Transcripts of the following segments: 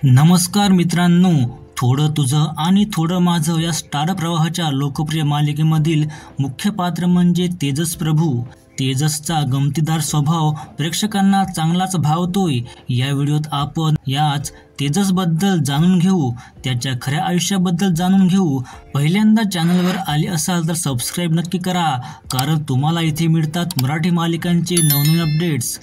नमस्कार मित्रांनो, थोडं तुझं आणि थोडं माझं या स्टार प्रवाहाच्या लोकप्रिय मालिकेमधील मुख्य पात्र म्हणजे तेजस प्रभू। तेजसचा गमतीदार स्वभाव प्रेक्षकांना चांगलाच भावतोय। या व्हिडिओत आपण याच तेजसबद्दल जाणून घेऊ, त्याच्या खऱ्या आयुष्याबद्दल जाणून घेऊ। पहिल्यांदा चॅनलवर आले असाल तर सबस्क्राईब नक्की करा, कारण तुम्हाला इथे मिळतात मराठी मालिकांचे नवनवीन अपडेट्स।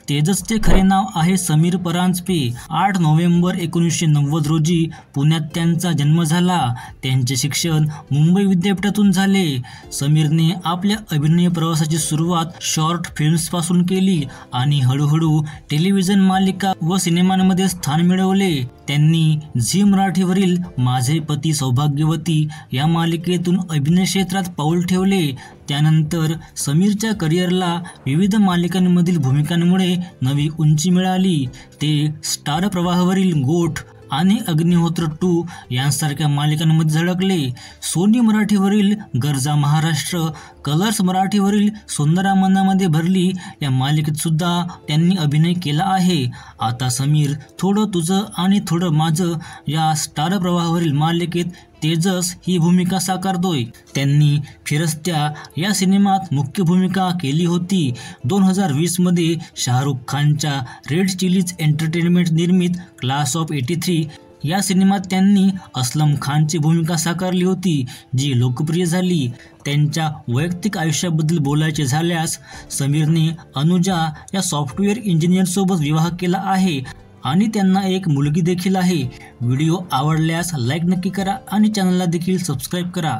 तेजसचे खरे नाव आहे समीर परांजपे। 8 नोव्हेंबर 1990 रोजी पुण्यात त्यांचा जन्म झाला। त्यांचे शिक्षण मुंबई विद्यापीठातून झाले। समीरने आपल्या अभिनय प्रवासाची सुरुवात शॉर्ट फिल्म्सपासून केली आणि हळूहळू टेलिव्हिजन मालिका व सिनेमांमध्ये स्थान मिळवले। त्यांनी झी मराठीवरील माझे पती सौभाग्यवती या मालिकेतून अभिनय क्षेत्रात पाऊल ठेवले। त्यानंतर समीरच्या करिअरला विविध मालिकांमधील भूमिकांमुळे नवी उंची मिळाली। ते स्टार प्रवाहावरील गोठ आणि अग्निहोत्र 2 यांसारख्या मालिकांमध्ये झळकले। सोनी मराठीवरील गरजा महाराष्ट्र, कलर्स मराठीवरील सुंदरा मनामध्ये भरली या मालिकेत सुद्धा त्यांनी अभिनय केला आहे। आता समीर थोडं तुझं आणि थोडं माझं या स्टार प्रवाहावरील मालिकेत तेजस ही भूमिका साकारतोय। त्यांनी फिरस्त्या या सिनेमात मुख्य भूमिका केली होती। 2020 मध्ये शाहरुख खानच्या रेड चिलीज एंटरटेनमेंट निर्मित क्लास ऑफ 83 या सिनेमात त्यांनी असलम खानची भूमिका साकारली होती, जी लोकप्रिय झाली। त्यांच्या वैयक्तिक आयुष्याबद्दल बोलायचे झाल्यास समीरने अनुजा या सॉफ्टवेअर इंजिनियरसोबत विवाह केला आहे आणि त्यांना एक मुलगी देखील आहे। व्हिडिओ आवडल्यास लाईक नक्की करा आणि चॅनलला देखील सबस्क्राईब करा।